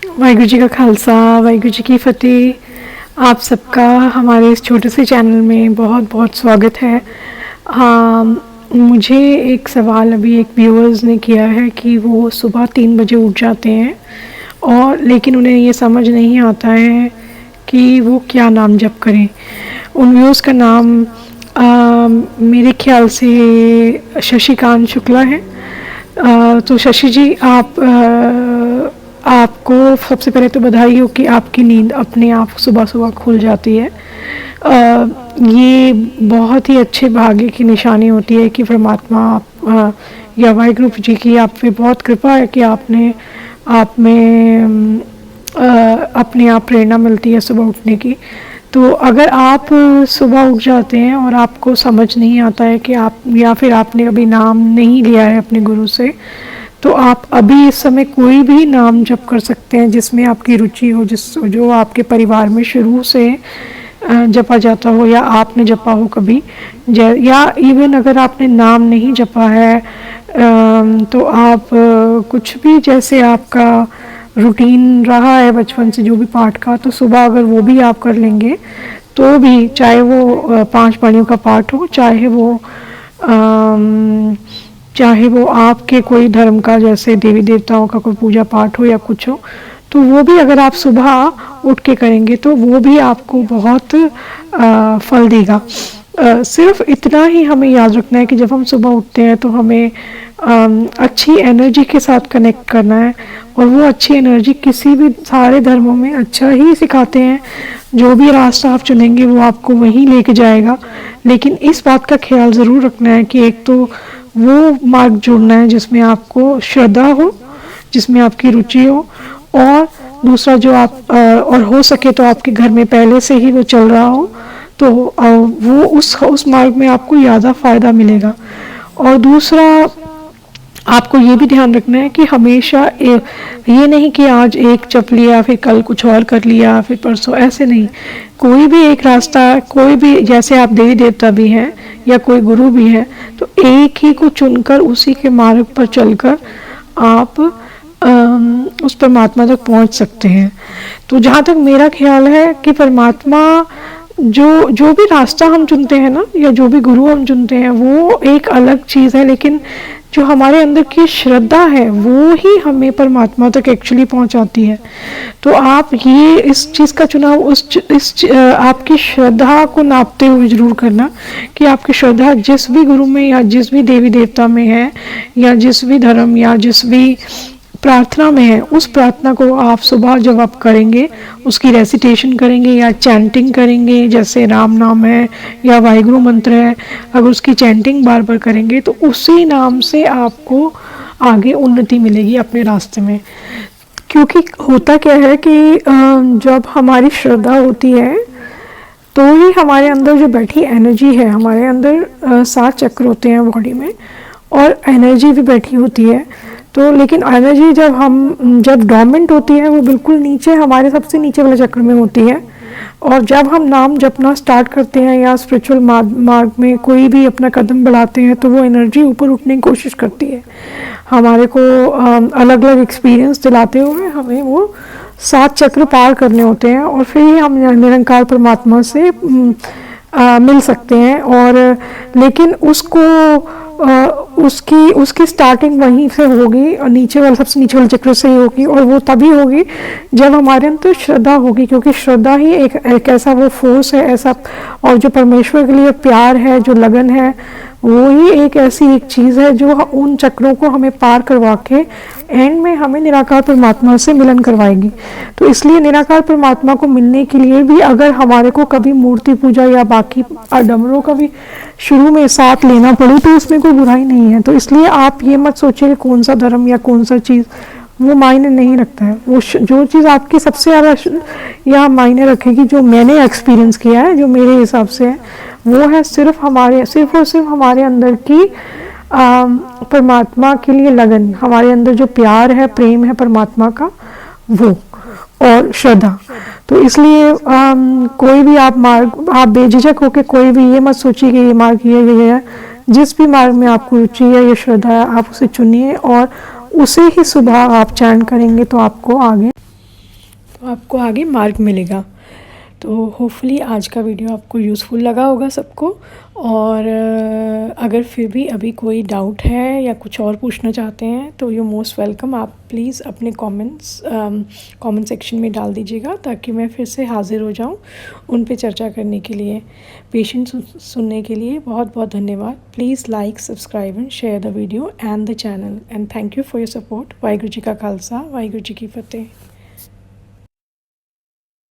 वाहिगुरू जी का खालसा, वाहिगुरू जी की फ़तेह। आप सबका हमारे इस छोटे से चैनल में बहुत बहुत स्वागत है। हाँ, मुझे एक सवाल अभी एक व्यूअर्स ने किया है कि वो सुबह 3 बजे उठ जाते हैं और लेकिन उन्हें ये समझ नहीं आता है कि वो क्या नाम जप करें। उन व्यूअर्स का नाम मेरे ख्याल से शशिकांत शुक्ला है। तो शशि जी, आपको सबसे पहले तो बधाई हो कि आपकी नींद अपने आप सुबह सुबह खुल जाती है। ये बहुत ही अच्छे भाग्य की निशानी होती है कि परमात्मा या वाहिगुरू जी की आप पे बहुत कृपा है कि आप में अपने आप प्रेरणा मिलती है सुबह उठने की। तो अगर आप सुबह उठ जाते हैं और आपको समझ नहीं आता है कि आप या फिर आपने कभी नाम नहीं लिया है अपने गुरु से, तो आप अभी इस समय कोई भी नाम जप कर सकते हैं जिसमें आपकी रुचि हो, जो आपके परिवार में शुरू से जपा जाता हो या आपने जपा हो कभी, या इवन अगर आपने नाम नहीं जपा है तो आप कुछ भी, जैसे आपका रूटीन रहा है बचपन से जो भी पाठ का, तो सुबह अगर वो भी आप कर लेंगे तो भी, चाहे वो 5 बाणियों का पाठ हो, चाहे वो आपके कोई धर्म का, जैसे देवी देवताओं का कोई पूजा पाठ हो या कुछ हो, तो वो भी अगर आप सुबह उठ के करेंगे तो वो भी आपको बहुत फल देगा। सिर्फ इतना ही हमें याद रखना है कि जब हम सुबह उठते हैं तो हमें अच्छी एनर्जी के साथ कनेक्ट करना है, और वो अच्छी एनर्जी किसी भी, सारे धर्मों में अच्छा ही सिखाते हैं। जो भी रास्ता आप चुनेंगे वो आपको वहीं लेके जाएगा, लेकिन इस बात का ख्याल ज़रूर रखना है कि एक तो वो मार्ग जोड़ना है जिसमें आपको श्रद्धा हो, जिसमें आपकी रुचि हो, और दूसरा जो आप और हो सके तो आपके घर में पहले से ही वो चल रहा हो, तो वो उस मार्ग में आपको ज़्यादा फ़ायदा मिलेगा। और दूसरा आपको ये भी ध्यान रखना है कि हमेशा ये नहीं कि आज एक जप लिया फिर कल कुछ और कर लिया फिर परसों, ऐसे नहीं। कोई भी एक रास्ता, कोई भी, जैसे आप देवी देवता भी हैं या कोई गुरु भी है, तो एक ही को चुनकर उसी के मार्ग पर चलकर आप उस परमात्मा तक पहुंच सकते हैं। तो जहाँ तक मेरा ख्याल है कि परमात्मा, जो भी रास्ता हम चुनते हैं ना, या जो भी गुरु हम चुनते हैं, वो एक अलग चीज़ है, लेकिन जो हमारे अंदर की श्रद्धा है वो ही हमें परमात्मा तक एक्चुअली पहुंचाती है। तो आप ये इस चीज़ का चुनाव आपकी श्रद्धा को नापते हुए जरूर करना कि आपकी श्रद्धा जिस भी गुरु में या जिस भी देवी देवता में है, या जिस भी धर्म या जिस भी प्रार्थना में है, उस प्रार्थना को आप सुबह जब आप करेंगे उसकी रेसिटेशन करेंगे या चैंटिंग करेंगे, जैसे राम नाम है या वाहिगुरु मंत्र है, अगर उसकी चैंटिंग बार बार करेंगे तो उसी नाम से आपको आगे उन्नति मिलेगी अपने रास्ते में। क्योंकि होता क्या है कि जब हमारी श्रद्धा होती है तो ही हमारे अंदर जो बैठी एनर्जी है, हमारे अंदर 7 चक्र होते हैं बॉडी में, और एनर्जी भी बैठी होती है। तो लेकिन एनर्जी जब डोमेंट होती है वो बिल्कुल नीचे, हमारे सबसे नीचे वाले चक्र में होती है, और जब हम नाम जपना स्टार्ट करते हैं या स्पिरिचुअल मार्ग में कोई भी अपना कदम बढ़ाते हैं तो वो एनर्जी ऊपर उठने की कोशिश करती है, हमारे को अलग अलग एक्सपीरियंस दिलाते हुए हमें वो 7 चक्र पार करने होते हैं, और फिर ही हम निरंकार परमात्मा से मिल सकते हैं। और लेकिन उसकी स्टार्टिंग वहीं से होगी, और सबसे नीचे वाले चक्र से ही होगी, और वो तभी होगी जब हमारे अंदर श्रद्धा होगी, क्योंकि श्रद्धा ही एक ऐसा वो फोर्स है ऐसा, और जो परमेश्वर के लिए प्यार है, जो लगन है, वो ही एक ऐसी एक चीज़ है जो उन चक्रों को हमें पार करवा के एंड में हमें निराकार परमात्मा से मिलन करवाएगी। तो इसलिए निराकार परमात्मा को मिलने के लिए भी अगर हमारे को कभी मूर्ति पूजा या बाकी आडम्बरों का भी शुरू में साथ लेना पड़े तो उसमें कोई बुराई नहीं है। तो इसलिए आप ये मत सोचिए कि कौन सा धर्म या कौन सा चीज़, वो मायने नहीं रखता है। वो जो चीज़ आपकी सबसे ज़्यादा या मायने रखेगी, जो मैंने एक्सपीरियंस किया है, जो मेरे हिसाब से है, वो है सिर्फ और सिर्फ हमारे अंदर की परमात्मा के लिए लगन, हमारे अंदर जो प्यार है, प्रेम है परमात्मा का, वो, और श्रद्धा। तो इसलिए कोई भी आप बेझिझक होकर कोई भी ये मत सोचिए कि ये मार्ग ये है। जिस भी मार्ग में आपको रुचि है या श्रद्धा है, आप उसे चुनिए और उसे ही सुबह आप चैन करेंगे तो आपको आगे तो आपको आगे मार्क मिलेगा। तो होपफुली आज का वीडियो आपको यूज़फुल लगा होगा सबको। और अगर फिर भी अभी कोई डाउट है या कुछ और पूछना चाहते हैं तो यू मोस्ट वेलकम। आप प्लीज़ अपने कमेंट सेक्शन में डाल दीजिएगा ताकि मैं फिर से हाज़िर हो जाऊं उन पे चर्चा करने के लिए। पेशेंट सुनने के लिए बहुत बहुत धन्यवाद। Please like, subscribe and share the video and the channel, and thank you for your support. Waheguru ji का खालसा, वाहिगुरू जी की फतेह।